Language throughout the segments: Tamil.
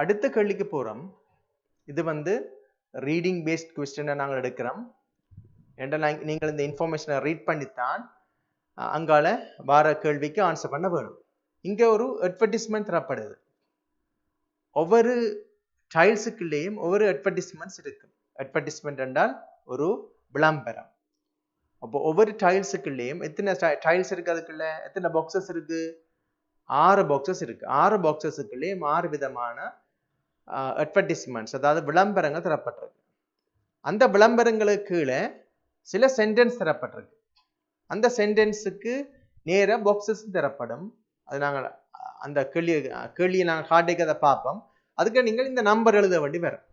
அடுத்த கேள்விக்கு போறோம். இது வந்து ரீடிங் பேஸ்ட் கொஸ்டினை நாங்கள் எடுக்கிறோம். ஏன்னா நீங்கள் இந்த இன்ஃபர்மேஷனை ரீட் பண்ணித்தான் அங்கால வார கேள்விக்கு ஆன்சர் பண்ண வேணும். இங்க ஒரு அட்வர்டைஸ்மெண்ட் தரப்படுது. ஒவ்வொரு டைல்ஸுக்குள்ளேயும் ஒவ்வொரு அட்வர்டைஸ்மெண்ட்ஸ் இருக்கு. அட்வர்டைஸ்மெண்ட் என்றால் ஒரு விளம்பரம். அப்போ ஒவ்வொரு டைல்ஸுக்குள்ளேயும் எத்தனை டைல்ஸ் இருக்கு, அதுக்குள்ள எத்தனை பாக்ஸஸ் இருக்கு? 6 பாக்ஸஸ் இருக்கு. 6 பாக்ஸஸுக்குள்ளேயும் 6 விதமான அட்வர்டைஸ்மெண்ட்ஸ், அதாவது விளம்பரங்கள் தரப்பட்டிருக்கு. அந்த விளம்பரங்களுக்கு கீழே சில சென்டென்ஸ் தரப்பட்டிருக்கு. அந்த சென்டென்ஸுக்கு நேராக பாக்ஸஸ் தரப்படும். அது நாங்கள் அந்த கேள்வியை நாங்கள் காட்டிக்கு அதை பார்ப்போம். அதுக்கு நீங்கள் இந்த நம்பர் எழுத வேண்டி வரும்.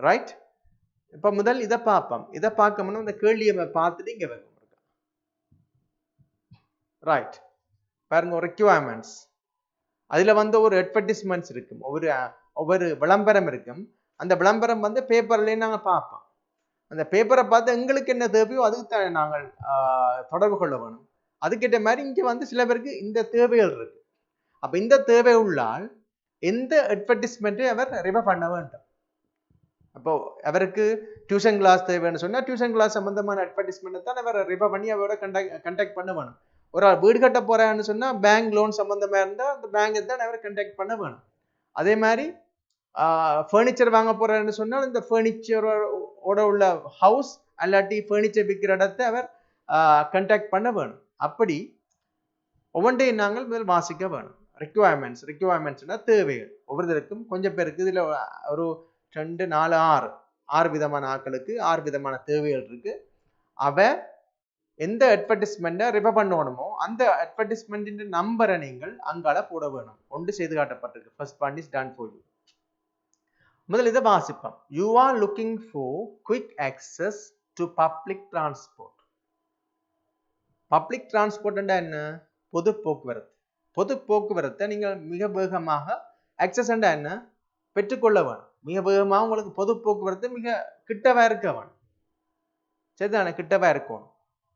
ரைட்? இப்போ முதல் இதை பார்ப்போம். இதை பார்க்கணும்னா இந்த கேள்வியை பார்த்துட்டு இங்கே வைக்க ரைட். பாருங்க, ரெக்யர்மெண்ட்ஸ். அதில் வந்து ஒரு அட்வர்டைஸ்மெண்ட்ஸ் இருக்கும், ஒவ்வொரு விளம்பரம் இருக்கும். அந்த விளம்பரம் வந்து பேப்பர்லேயே நாங்கள் பார்ப்போம். அந்த பேப்பரை பார்த்து எங்களுக்கு என்ன தேவையோ அதுக்கு நாங்கள் தொடர்பு கொள்ள வேணும். அதுக்கேற்ற மாதிரி இங்கே வந்து சில பேருக்கு இந்த தேவைகள் இருக்கு. அப்போ இந்த தேவை உள்ளால் எந்த அட்வர்டைஸ்மெண்ட்டை அவர் ரிஃபர் பண்ண வேண்டும். அப்போ அவருக்கு டியூஷன் கிளாஸ் தேவைன்னு சொன்னால் டியூஷன் கிளாஸ் சம்பந்தமான அட்வர்டைஸ்மெண்ட்டை தான் அவர் ரிஃபர் பண்ணி அவரோட கண்டாக்ட் பண்ண வேணும். ஒரு வீடு கட்ட போறான்னு சொன்னால் பேங்க் லோன் சம்பந்தமாக இருந்தால் அந்த பேங்கை தான் அவர் கண்டாக்ட் பண்ண வேணும். அதே மாதிரி ஃபர்னிச்சர் வாங்க போறாருன்னு சொன்னால் இந்த ஃபர்னிச்சரோட உள்ள ஹவுஸ் அல்லாட்டி ஃபர்னிச்சர் விற்கிற இடத்தை அவர் கண்டாக்ட் பண்ண வேணும். அப்படி ஒவ்வொன்றையும் நாங்கள் முதல் வாசிக்க வேணும். ரெக்யர்மெண்ட்ஸ்னா தேவைகள். ஒவ்வொருத்தருக்கும் கொஞ்சம் பேருக்கு இதில் ஒரு 2, 4, 6 விதமான ஆட்களுக்கு 6 விதமான தேவைகள் இருக்கு. அவ எந்த அட்வர்டைஸ்மெண்ட்டை ரிஃபர் பண்ணணுமோ அந்த அட்வர்டைஸ்மெண்ட்டின் நம்பரை நீங்கள் அங்கால போட வேணும். ஒன்று செய்து காட்டப்பட்டிருக்கு. First point is done for you. முதல் இதை வாசிப்போம். You are looking for quick access to public transport. Public டிரான்ஸ்போர்ட்னா என்ன? பொது போக்குவரத்து. பொது போக்குவரத்தை நீங்கள் மிக வேகமாக ஆக்சஸ் என்ன பெற்றுக்கொள்ள வேணும். மிக வேகமாக உங்களுக்கு பொது போக்குவரத்து மிக கிட்டவா இருக்க வேணும். சரிதானே? கிட்டவா இருக்கணும்.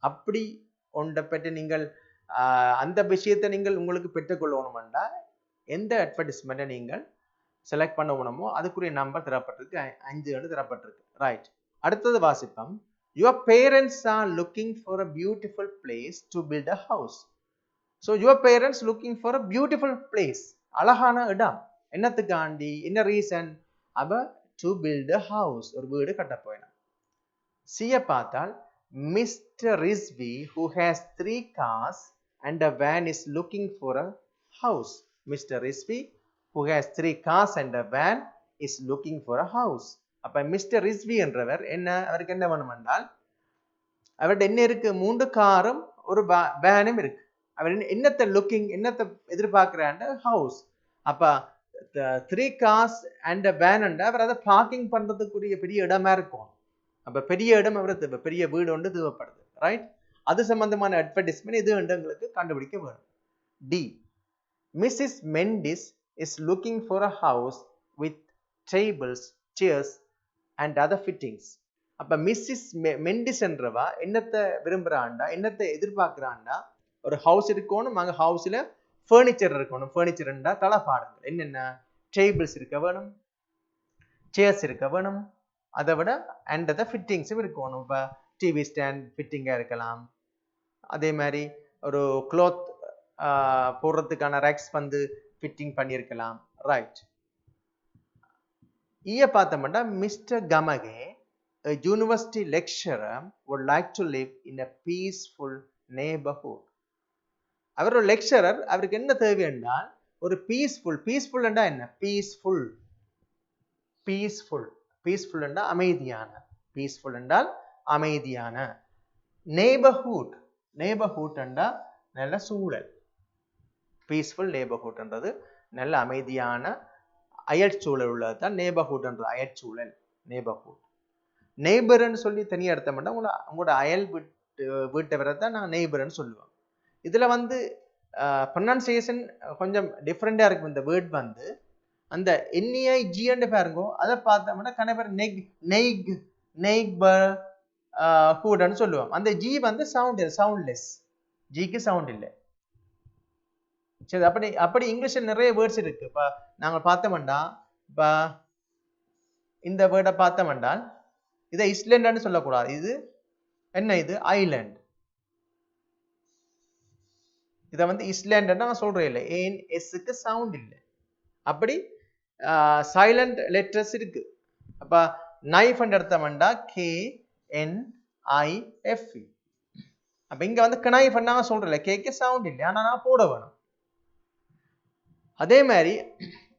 அப்படி ஒன்றை பற்றி நீங்கள் அந்த விஷயத்தை நீங்கள் உங்களுக்கு பெற்றுக்கொள்ளணும்னா எந்த அட்வர்டைஸ்மெண்ட்டை நீங்கள் செலக்ட் பண்ண வேணுமோ அதுக்குரிய நம்பர் தரப்பட்டிருக்கு. 5 தரப்பட்டிருக்கு. ரைட். அடுத்தது வாசிப்போம். Your parents are looking for a beautiful place to build a house. So your parents looking for a beautiful place. அழகான இடம். என்னத்துக்காண்டி? என்ன ரீசன்? அவ to build a house, ஒரு வீடு கட்ட போயினா. C பார்த்தால் Mr. Rizvi who has 3 cars and a van is looking for a house. Mr. Rizvi who has 3 cars and a van is looking for a house. அப்ப மிஸ்டர் ரிஸ்வி என்றவர் என்ன, அவருக்கு என்ன வேணும் என்றால் அவர்கிட்ட என்ன இருக்கு? 3 காரும் ஒரு வேனும் இருக்கு. அவர் என்னத்தை லுக்கிங், என்னத்தை எதிர்பார்க்கிறாண்ட ஹவுஸ். அப்ப 3 cars and a van என்றா அவர் அதை பார்க்கிங் பண்றதுக்குரிய பெரிய இடமா இருக்கும். அப்ப பெரிய இடம் அவரை தேவை, பெரிய வீடு ஒன்று தேவைப்படுது. ரைட்? அது சம்பந்தமான அட்வர்டைஸ்மெண்ட் இது எங்களுக்கு கண்டுபிடிக்க வேணும். D. Mrs Mendis is looking for a house with tables, chairs and other fittings. அப்ப மிஸ்ஸஸ் மெண்டிஸ் என்றவா என்னத்தை விரும்புறாண்டா, என்னத்தை எதிர்பார்க்கிறாண்டா? ஒரு ஹவுஸ் இருக்கணும், அங்க ஹவுஸ்ல ஃபர்னிச்சர் இருக்கணும். ஃபர்னிச்சர்ண்டா தளபாடங்கள் என்னென்ன? டேபிள்ஸ் இருக்க வேணும், சேர்ஸ் இருக்க வேணும், அதை விட அண்ட் அதர் ஃபிட்டிங்ஸும் இருக்கணும். இப்போ டிவி ஸ்டாண்ட் ஃபிட்டிங்காக இருக்கலாம். அதே மாதிரி ஒரு க்ளோத் போடுறதுக்கான ரேக்ஸ் வந்து ஃபிட்டிங் பண்ணியிருக்கலாம். ரைட். ஈய பார்த்தோம்னா mister Gamage, a university lecturer would like to live in a peaceful neighborhood. அவர் ஒரு லெக்சரர், அவருக்கு என்ன தேவை என்றால் ஒரு பீஸ்ஃபுல் என்றா என்ன? பீஸ்ஃபுல் என்றால் அமைதியான. பீஸ்ஃபுல் என்றால் அமைதியான. நெய்பர்ஹுட் என்றால் நல்ல சூழல். பீஸ்ஃபுல் நெய்பர்ஹுட் என்றது நல்ல அமைதியான அயல் சூழல் உள்ளது தான் நெய்பர்ஹுட் என்ற அயற்சூழல். நெய்பர்ன்னு சொல்லி தனியாக எடுத்தோம்னா உங்களோட அயல் வீட்டை வரை தான் நாங்கள் நெய்பர்ன்னு சொல்லுவோம். இதில் வந்து ப்ரொனன்சியேஷன் கொஞ்சம் டிஃப்ரெண்டாக இருக்கும். இந்த வேர்ட் வந்து அந்த NEIG பாருங்கோ, அதை பார்த்தோம்னா கணவர் நெய்பர் ஹூட்னு சொல்லுவோம். அந்த ஜி வந்து சவுண்ட்லெஸ். ஜிக்கு சவுண்ட் இல்லை. சரி, அப்படி இங்கிலீஷ்ல நிறைய வேர்ட்ஸ் இருக்கு. இப்ப நாங்க பார்த்தோம்டா, இப்ப இந்த வேர்டை பார்த்தோம்டால் இதை இஸ்லேண்டான்னு சொல்லக்கூடாது. இது என்ன? இது ஐலாண்ட். இதை வந்து இஸ்லேண்ட் நான் சொல்றேன் இல்லை, ஏன் எஸ்க்கு சவுண்ட் இல்லை. அப்படி சைலண்ட் லெட்டர்ஸ் இருக்கு. அப்ப நைஃப் எடுத்தோம்டா KNIF. அப்ப இங்க வந்து கனைஃப் நான் சொல்றேன், கேக்கு சவுண்ட் இல்லை, ஆனா நான் போட வேணும். அதே மாதிரி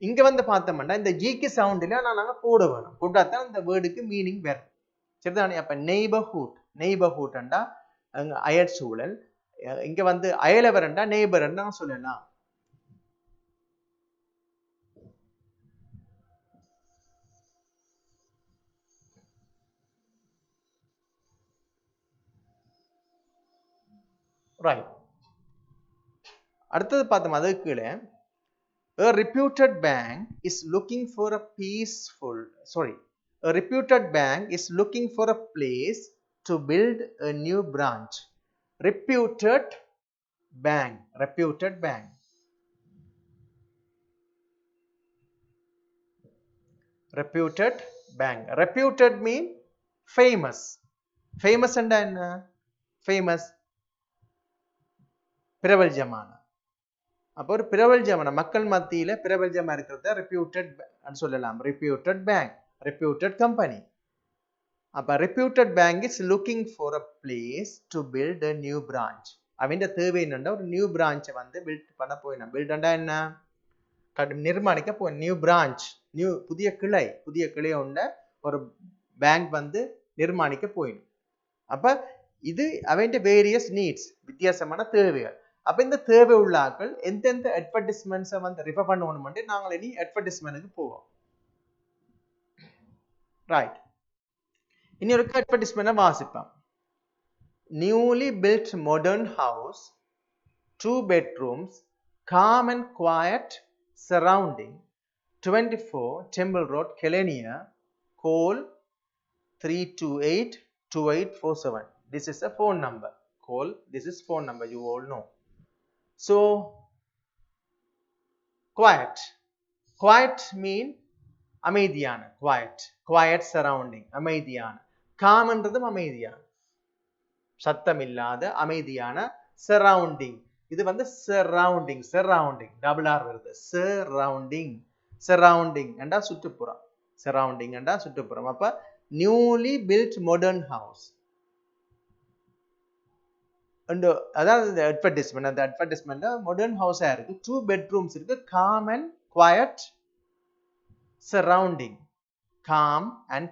இங்க வந்து பார்த்தோம்னா இந்த ஜிக்கு சவுண்ட் இல்லை, ஆனா நாங்க போட வேணும். போட்டாதான் இந்த வேர்டுக்கு மீனிங் வேற. சரிதானே? அப்ப நெய்பர்ஹுட்ண்டா அயற் சூழல். இங்க வந்து அயலவரண்டா நெய்பர்ண்டா சொல்லலாம். ரைட். அடுத்தது பார்த்தோம், அதுக்கு கீழே a reputed bank is looking for a place to build a new branch. Reputed bank. Reputed mean famous. and famous பிரபல்யமான. அப்போ ஒரு பிரபல்யமான மக்கள் மத்தியில பிரபல்யமா இருக்கிறத ரெப்யூட்டட் சொல்லலாம். Reputed bank, reputed company. அப்ப reputed bank is looking for a place to build a new branch. அவன் தேவை என்னன்னா ஒரு நியூ பிரான்ச்சை வந்து பில்ட் பண்ண போயிடும். பில்டண்டா என்ன? நிர்மாணிக்க போய் நியூ பிரான்ச், புதிய கிளை உண்ட ஒரு பேங்க் வந்து நிர்மாணிக்க போயிடும். அப்ப இது அவன் வேரியஸ் நீட்ஸ், வித்தியாசமான தேவைகள். அப்ப இந்த தேவை உள்ள ஆட்கள் எந்தெந்த அட்வர்டைஸ்மெண்ட்ஸை வந்து ரிஃபர் பண்ணணும்னு நாங்கள் இனி அட்வர்டைஸ்மெண்ட்டுக்கு போவோம். ரைட். இனி ஒரு அட்வர்டைஸ்மெண்ட்டை வாசிப்போம். Newly built modern house, 2 bedrooms, calm and quiet surrounding, 24 Temple Road, Kelania. Call 328-2847. This is a phone number. Call. This is phone number. You all know. So quiet mean அமைதியான. quiet surrounding, அமைதியான. calm என்றதும் அமைதியான, சத்தம் இல்லாத அமைதியான. surrounding, இது வந்து surrounding டபுள் ஆர் வருது. surrounding என்றா சுற்றுப்புறம். அப்ப நியூலி பில்ட் மாடர்ன் ஹவுஸ். அதாவது அட்வர்டைஸ்மெண்ட், அந்த அட்வர்டைஸ்மெண்ட் மாடர்ன் ஹவுஸா இருக்கு. 2 bedrooms இருக்கு. Calm and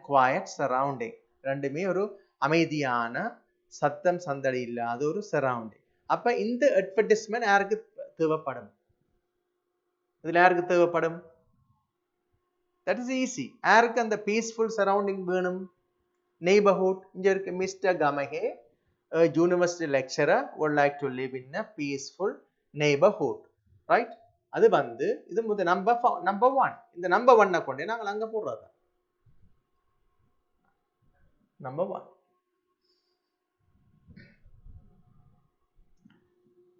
quiet surrounding. ரெண்டுமே ஒரு அமைதியான, சத்தம் சந்தடி இல்லாத ஒரு சரௌண்டிங். அப்ப இந்த அட்வர்டைஸ்மெண்ட் யாருக்கு தேவைப்படும்? இதுல யாருக்கு தேவைப்படும்? That is easy. யாருக்கு அந்த பீஸ்ஃபுல் சரௌண்டிங் வேணும்? நெய்பர்ஹுட். இங்க இருக்கு mister கமஹே, a university lecturer would like to live in a peaceful neighborhood. Right? அது வந்து இது முதல் நம்பர் 1. இந்த நம்பர் 1 கொண்டே நாங்கள் அங்க போடுறது. நம்பர் 1.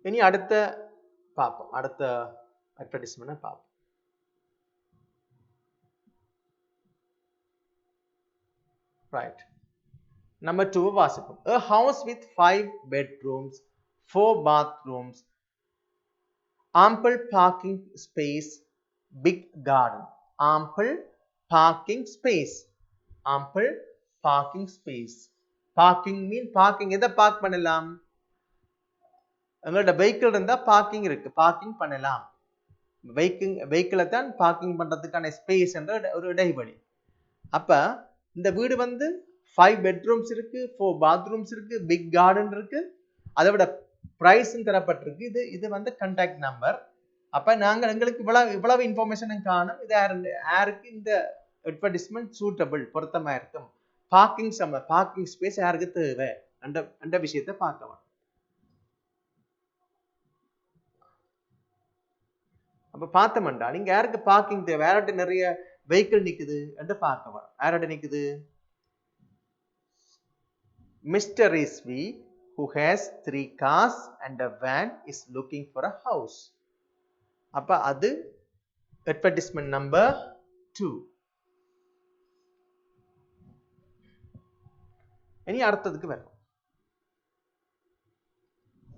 இனி அடுத்த அட்வர்டைஸ்மெண்ட் பார்ப்போம். Right. Number 2 வாசிப்போம். A house with 5 bedrooms, 4 bathrooms, ample parking space, big garden. Ample parking space. Parking mean parking. எதை பார்க் பண்ணலாம்? உங்களோட வெஹிக்கிள் இருந்தா பார்க்கிங் இருக்கு, பார்க்கிங் பண்ணலாம். வெஹிக்கிளை தான் பார்க்கிங் பண்றதுக்கான ஸ்பேஸ் என்ற ஒரு இடைவெளி. அப்ப இந்த வீடு வந்து 5 bedrooms இருக்கு, 4 bathrooms இருக்கு, பிக் கார்டன் இருக்கு. அதை விட பிரைஸும் தரப்பட்டிருக்கு. இது வந்து கான்டாக்ட் நம்பர். அப்ப நாங்கள் எங்களுக்கு இவ்வளவு இன்ஃபர்மேஷன் காணும். இது யாருக்கு இந்த அட்வர்டைஸ்மெண்ட் சூட்டபிள், பொருத்தமா இருக்கும்? பார்க்கிங் ஸ்பேஸ் யாருக்கு தேவை அந்த விஷயத்தை பார்க்கலாம். அப்ப பார்த்தோம்டா நீங்க யாருக்கு பார்க்கிங் தேவை, யார்கிட்ட நிறைய வெஹிக்கிள் நிக்குது என்று பார்க்கலாம். யார்கிட்ட நிக்குது? Mr. Rizvi, who has 3 cars and a van, is looking for a house. அப்ப அது advertisement number 2. இனி அடுத்ததுக்கு வரும்.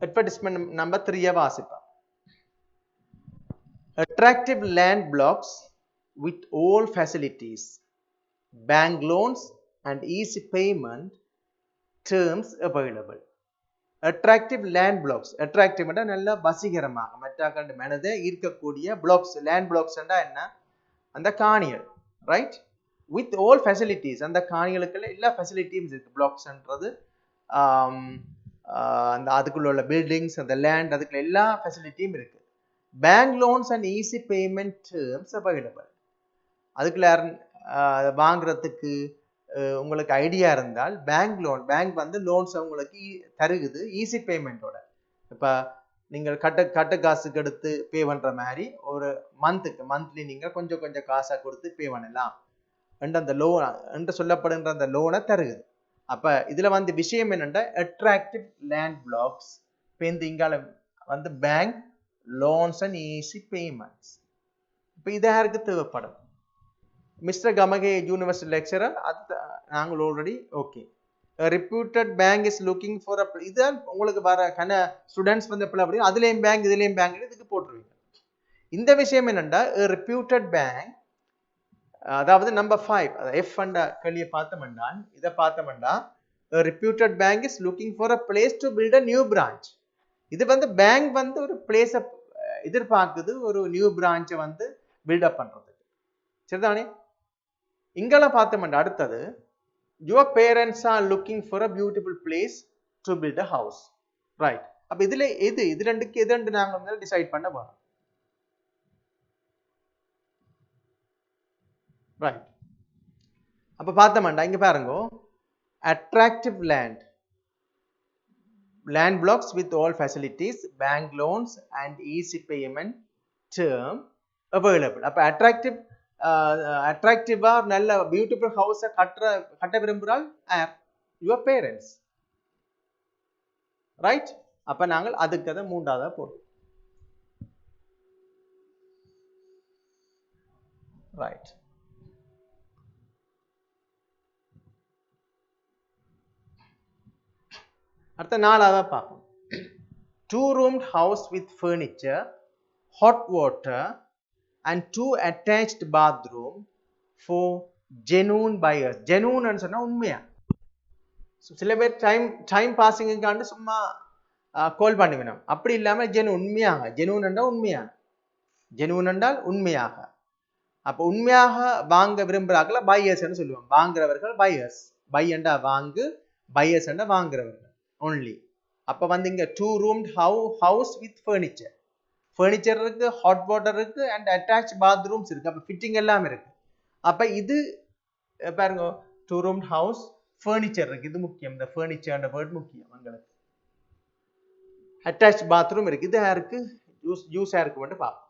advertisement number 3 வாசிப்பா. Attractive land blocks with all facilities, bank loans and easy payment terms available. Attractive land blocks. Attractive என்றால் நல்ல வசீகரமாக மற்ற மனதை ஈர்க்கக்கூடிய blocks. Land blocks என்றால் என்ன? அந்த காணிகள், ரைட்? வித் ஆல் ஃபெசிலிட்டிஸ், அந்த காணிகளுக்குள்ள எல்லா ஃபெசிலிட்டியும் இருக்கு. பிளாக்ஸ்ன்றது அந்த அதுக்குள்ள உள்ள பில்டிங்ஸ், அந்த லேண்ட், அதுக்குள்ள எல்லா ஃபெசிலிட்டியும் இருக்கு. Bank loans and easy payment terms available. அதுக்குள்ள வாங்குறதுக்கு உங்களுக்கு ஐடியா இருந்தால் பேங்க் லோன், பேங்க் வந்து லோன்ஸ் உங்களுக்கு தருகுது ஈஸி பேமெண்ட்டோட. இப்போ நீங்கள் கட்ட காசுக்கு எடுத்து பே பண்ணுற மாதிரி ஒரு மந்த்லி நீங்கள் கொஞ்சம் காசாக கொடுத்து பே பண்ணலாம் என்று அந்த லோன் என்று சொல்லப்படுகின்ற அந்த லோனை தருகுது. அப்போ இதில் வந்து விஷயம் என்னென்னா அட்ராக்டிவ் லேண்ட் பிளாக்ஸ். இப்போ இந்த இங்கால வந்து bank loans and easy payments. இப்போ இது யாருக்கு தேவைப்படும்? மிஸ்டர் கமகே யூனிவர்சிட்டி லெக்சரர், அது நாங்கள் already okay. Reputed bank is looking for அ, இதுதான் உங்களுக்கு வர ஸ்டூடெண்ட்ஸ் வந்து எப்படி அப்படி அதுலேயும் பேங்க் இதுலேயும் பேங்க் இதுக்கு போட்டுருவீங்க. இந்த விஷயம் என்னென்னா ரெப்யூட்டட் பேங்க், அதாவது நம்பர் 5 எஃப் அண்ட கேள்வியை பார்த்தோம்னா இதை பார்த்தோம்னா reputed bank is looking for a place to build a new branch. இது வந்து பேங்க் வந்து ஒரு பிளேஸை எதிர்பார்க்குது, ஒரு நியூ பிரான்ச்சை வந்து பில்டப் பண்ணுறதுக்கு. சரிதானே? இங்கெல்லாம் பார்த்தோம்னா அடுத்தது your parents are looking for a beautiful place to build a house, right? அப்போ இதில் இது ரெண்டுக்கு எது நாங்கள் வந்து டிசைட் பண்ண போகிறோம், ரைட்? அப்போ பார்த்தோம்னா இங்கே பாருங்க, attractive land blocks with all facilities, bank loans and easy payment term available. அப்போ அட்ராக்டிவா நல்ல பியூட்டிஃபுல் ஹவுஸை கட்ட விரும்புகிறால் யுவர் பேரண்ட்ஸ், ரைட்? அப்போ நாங்கள் அதுக்கு அதை 3ஆவதா போடுறோம், ரைட்? அடுத்த 4ஆவதா பார்ப்போம். 2-roomed house with furniture, hot water and 2 attached bathroom for genuine buyers. genuine சொன்னா உண்மையா? சில பேர் டைம் பாசிங்காண்டு சும்மா கால் பண்ணுவேன், அப்படி இல்லாமல் உண்மையாக ஜெனூன் என்றால் உண்மையாக, ஜெனூன் என்றால் உண்மையாக. அப்போ உண்மையாக வாங்க விரும்புகிறாங்களா பையர்ஸ்ன்னு சொல்லுவோம். வாங்குறவர்கள் பையர்ஸ், பை என்றா வாங்கு, பையர்ஸ் என்றா வாங்குறவர்கள் ஒன்லி. அப்போ வந்து இங்கே 2-roomed house with furniture, furniture இருக்கு, ஹாட் வாட்டர் இருக்கு அண்ட் அட்டாச் பாத்ரூம்ஸ் இருக்கு. அப்போ ஃபிட்டிங் எல்லாம் இருக்கு. அப்போ இது பாருங்க, 2-roomed house, ஃபர்னிச்சர் இருக்கு, இது முக்கியம். இந்த ஃபர்னிச்சர் வேர்ட் முக்கியம் உங்களுக்கு. அட்டாச் பாத்ரூம் இருக்கு, இது யாருக்கு யூஸா இருக்கு மட்டும் பார்ப்போம்.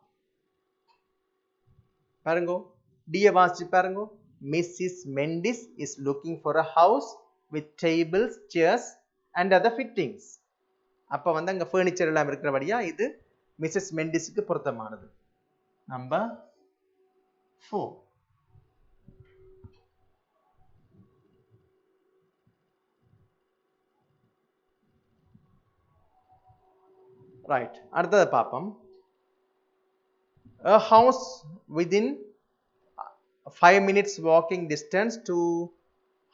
பாருங்க, டிய வாசி பாருங்க. Mrs Mendis is looking for a house with tables, chairs and other fittings. அப்போ வந்து அங்கே ஃபர்னிச்சர் எல்லாம் இருக்கிறபடியா இது மிஸ்ஸஸ் மெண்டிஸுக்கு பொருத்தமானது. நம்பர் 4. ரைட், அடுத்ததை பார்ப்போம். A house within 5 minutes walking distance to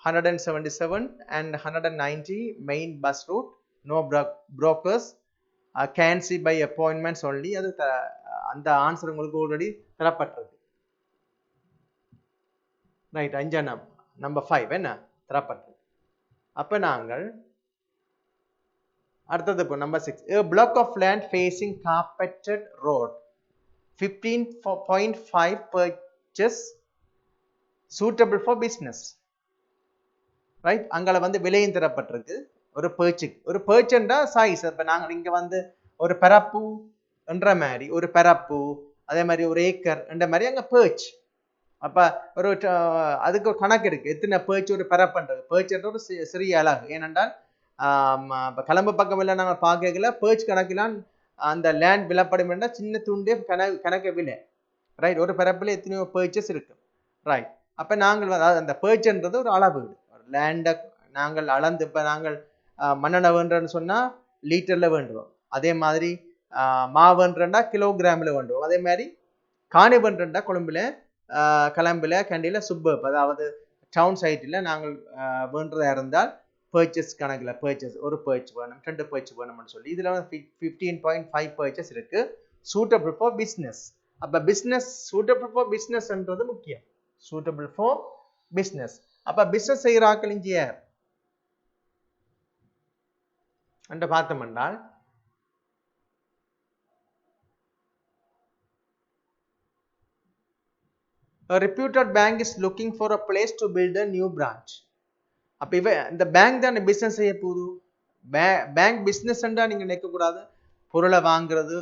177 and 190 main bus route, no brokers, can see by appointments only. அது அந்த ஆன்சர் உங்களுக்கு ஆல்ரெடி தரப்பட்டிருக்கு, ரைட்? 5 நம்பர் 5 என்ன தரப்பட்டிருக்கு. அப்போ நாங்கள் அடுத்தது இப்போ number 6. A block of land facing carpeted road, 15.5 purchase suitable for business, right? அங்கே வந்து விலையும் தரப்பட்டிருக்கு. ஒரு பேர்ச்சுன்றா சைஸ். இப்போ நாங்கள் இங்கே வந்து ஒரு பரப்பு என்ற மாதிரி, ஒரு பரப்பு அதே மாதிரி ஒரு ஏக்கர் என்ற மாதிரி அங்கே பேர்ச். அப்போ ஒரு அதுக்கு ஒரு கணக்கு இருக்கு, எத்தனை பேர்ச் ஒரு பரப்புன்றது. பேர்ச்சுன்ற ஒரு சிறிய அழகு. ஏனென்றால் இப்போ கிளம்பு பக்கம் இல்லை நாங்கள் பார்க்கல பேர்ச் கணக்கெல்லாம் அந்த லேண்ட் விலப்படும் என்றால் சின்ன துண்டே கணக்க விலை, ரைட். ஒரு பரப்பில் எத்தனையோ பர்ச்சேஸ் இருக்கு, ரைட். அப்போ நாங்கள் அந்த பர்ச்சன்றது ஒரு அளவீடு. லேண்டை நாங்கள் அளந்து, இப்போ நாங்கள் மண்ணெண்ணெய் வேண்டுறோன்னு சொன்னால் லிட்டரில் வேண்டுவோம், அதே மாதிரி மாவுன்றா கிலோகிராமில் வேண்டுவோம், அதே மாதிரி காணி பண்ணுறா கொழும்புல கலம்பில் கண்டியில் சுப்பப், அதாவது டவுன் சைட்டில் நாங்கள் வேண்டுறதா இருந்தால் பர்ச்சேஸ் கணக்கில் பர்ச்சேஸ் ஒரு பர்ச் வேணும், 2 பர்ச் வேணும்னு சொல்லி இதில் 15.5 பர்ச்சேஸ் இருக்குது சூட்டபிள் ஃபார் பிஸ்னஸ். அப்போ பிஸ்னஸ் சூட்டபிள் ஃபார் பிஸ்னஸ்ன்றது முக்கியம், சூட்டபிள் ஃபார் பிஸ்னஸ். அப்போ பிஸ்னஸ் செய்கிற ஆக்கள் இங்கே யார் என்று பார்த்தோம் என்றால் a reputed bank is looking for a place to build a new branch. அப்போ இந்த பேங்க் தான் பிஸ்னஸ் செய்ய போகுது. பேங்க் பிஸ்னஸ்ன்றா நீங்கள் நினைக்கக்கூடாது பொருளை வாங்குறது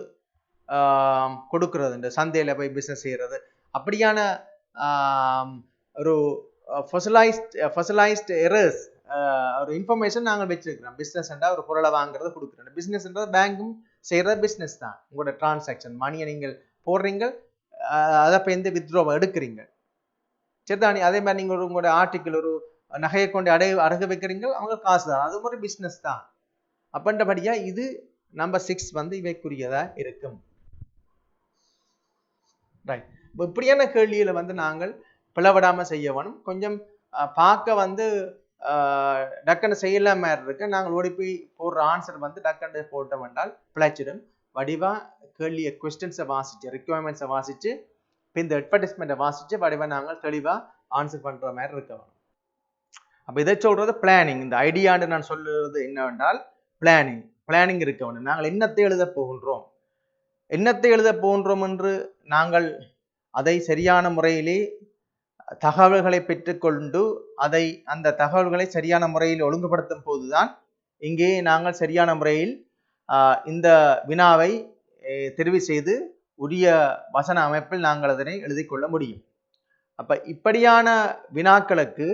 கொடுக்கறது, இந்த சந்தையில் போய் பிஸ்னஸ் செய்கிறது அப்படியான ஒரு ஃபசலைஸ்ட் எரர்ஸ் ஒரு இன்ஃபர்மேஷன் நாங்கள் வச்சிருக்கிறோம். பிஸ்னஸ்ன்றா ஒரு பொருளை வாங்குறது கொடுக்குறோம், பிஸ்னஸ்ன்றது பேங்கும் செய்கிற பிஸ்னஸ் தான். உங்களோட டிரான்சாக்ஷன் மணியை நீங்கள் போடுறீங்க, அதை இப்போ எந்த வித்ட்ராவை எடுக்கிறீங்க, சரிதானே. அதே மாதிரி நீங்கள் உங்களோட ஆர்டிக்கிள் ஒரு நகையை கொண்டு அடகு வைக்கிறீங்க, அவங்க காசு தான், அது ஒரு பிஸ்னஸ் தான். அப்படின்றபடியா இது நம்பர் 6 இவைக்குரியதா இருக்கும், ரைட். இப்போ இப்படியான கேள்விகளை நாங்கள் பிளவிடாமல் செய்ய வேணும். கொஞ்சம் பார்க்க டக்குன்னு செய்யல மாதிரி இருக்கு, நாங்கள் ஓடி போய் போடுற ஆன்சர் டக்குன்னு போட்டோம் என்றால் பிழைச்சிடும். வடிவா கேள்வியை கொஸ்டின்ஸை வாசிச்சு, ரெக்குவயர்மெண்ட்ஸை வாசிச்சு, இப்போ இந்த அட்வர்டைஸ்மெண்ட்டை வாசிச்சு வடிவா நாங்கள் தெளிவாக ஆன்சர் பண்ணுற மாதிரி இருக்க வேணும். அப்போ இதை சொல்றது பிளானிங். இந்த ஐடியான்னு நான் சொல்லுறது என்னவென்றால் பிளானிங் இருக்க வேணும். நாங்கள் என்னத்தை எழுத போகின்றோம் என்று நாங்கள் அதை சரியான முறையிலே தகவல்களை பெற்றுக்கொண்டு அந்த தகவல்களை சரியான முறையில் ஒழுங்குபடுத்தும் போதுதான் இங்கே நாங்கள் சரியான முறையில் இந்த வினாவை தெரிவு செய்து உரிய வசன அமைப்பில் நாங்கள் அதனை எழுதி கொள்ள முடியும். அப்ப இப்படியான வினாக்களுக்கு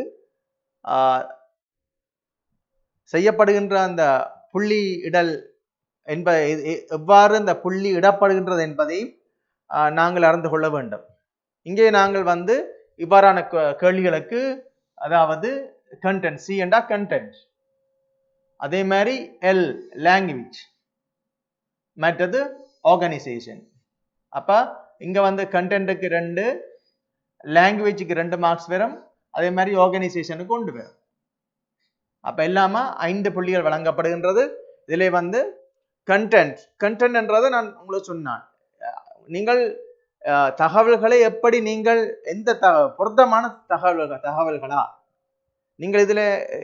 செய்யப்படுகின்ற அந்த புள்ளி இடல் எவ்வாறு அந்த புள்ளி இடப்படுகின்றது என்பதை நாங்கள் அறிந்து கொள்ள வேண்டும். இங்கே நாங்கள் இவ்வாறான கேள்விகளுக்கு, அதாவது கண்டென்ட், சி என்றா கண்டென்ட், அதே மாதிரி எல் லாங்குவேஜ், மற்றது ஆர்கனைசேஷன். அப்ப இங்க கண்டென்ட்டுக்கு 2, லாங்குவேஜுக்கு 2 மார்க்ஸ் வரும், அதே மாதிரி ஆர்கனைசேஷனுக்கு 1 வரும். அப்ப எல்லாமே 5 புள்ளிகள் வழங்கப்படுகின்றது. இதிலே கண்டென்ட் என்றதை நான் உங்களுக்கு சொன்னான். நீங்கள் தகவல்களை எப்படி நீங்கள் எந்த பொருத்தமான தகவல்களா நீங்கள் இதுல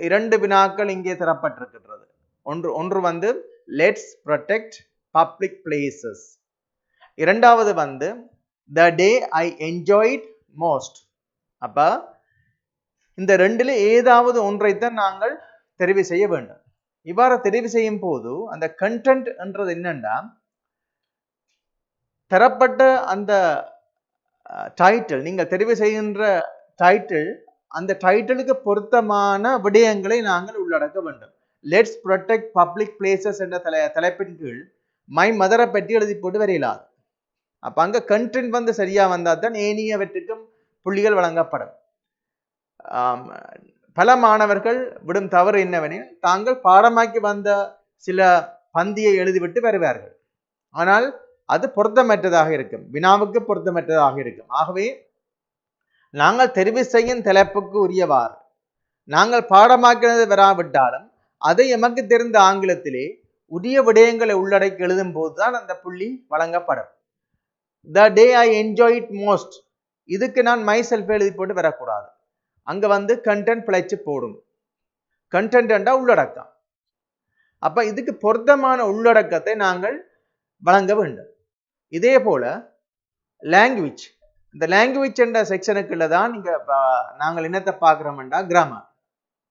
2 வினாக்கள் இங்கே தரப்பட்டிருக்கின்றது. ஒன்று லெட்ஸ் ப்ரொடெக்ட் பப்ளிக் பிளேசஸ், இரண்டாவது த டே ஐ என்ஜாய்ட் மோஸ்ட். அப்ப இந்த 2ல ஏதாவது ஒன்றைத்தான் நாங்கள் தெரிவு செய்ய வேண்டும். இவ்வாறு தெரிவு செய்யும் போது அந்த கண்டென்ட் என்றது என்னன்னா, தரப்பட்ட அந்த டைட்டில், நீங்கள் தெரிவு செய்கின்ற டைட்டில், அந்த டைட்டிலுக்கு பொருத்தமான விடயங்களை நாங்கள் உள்ளடக்க வேண்டும். லெட்ஸ் ப்ரொடெக்ட் பப்ளிக் பிளேசஸ் என்ற தலைப்பின் கீழ் மை மதரை பற்றி எழுதி போட்டு வரையலாது. அப்ப அங்க கண்டென்ட் சரியா வந்தால் தான் ஏனையவற்றுக்கும் புள்ளிகள் வழங்கப்படும். பல மாணவர்கள் விடும் தவறு என்னவெனில், தாங்கள் பாடமாக்கி வந்த சில பந்தியை எழுதிவிட்டு வருவார்கள். ஆனால் அது பொருத்தமற்றதாக இருக்கும், வினாவுக்கு பொருத்தமற்றதாக இருக்கும். ஆகவே நாங்கள் தெரிவு செய்யும் தலைப்புக்கு உரியவாறு நாங்கள் பாடமாக்கினது வராவிட்டாலும் அதை எமக்கு தெரிந்த ஆங்கிலத்திலே உரிய விடயங்களை உள்ளடக்கி எழுதும் போதுதான் அந்த புள்ளி வழங்கப்படும். த டே ஐ என்ஜாய் இட் மோஸ்ட், இதுக்கு நான் மை செல்ஃப் எழுதி போட்டு வரக்கூடாது. அங்க கண்டென்ட் பிழைச்சு போடும். கண்டென்ட் என்றா உள்ளடக்கம். அப்ப இதுக்கு பொருத்தமான உள்ளடக்கத்தை நாங்கள் வழங்க வேண்டும். இதே போல லாங்குவேஜ், இந்த லாங்குவேஜ் என்ற செக்ஷனுக்குள்ள தான் நாங்கள் என்னத்தை பார்க்கிறோம்டா கிராமர்,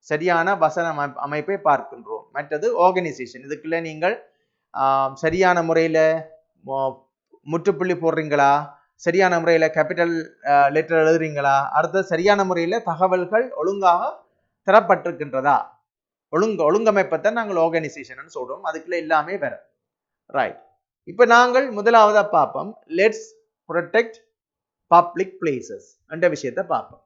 சரியான வசன அமைப்பை பார்க்கின்றோம். மற்றது ஆர்கனைசேஷன், இதுக்குள்ள நீங்கள் சரியான முறையில முற்றுப்புள்ளி போடுறீங்களா, சரியான முறையில கேபிட்டல் லெட்டர் எழுதுறீங்களா, அடுத்தது சரியான முறையில தகவல்கள் ஒழுங்காக தரப்பட்டிருக்கின்றதா, ஒழுங்கமைப்பத்தான் நாங்கள் ஆர்கனைசேஷன் சொல்றோம். அதுக்குள்ள எல்லாமே வரும், ரைட். இப்ப நாங்கள் முதலாவதா பார்ப்போம் லெட்ஸ் ப்ரொடெக்ட் பப்ளிக் பிளேசஸ் என்ற விஷயத்தை பார்ப்போம்.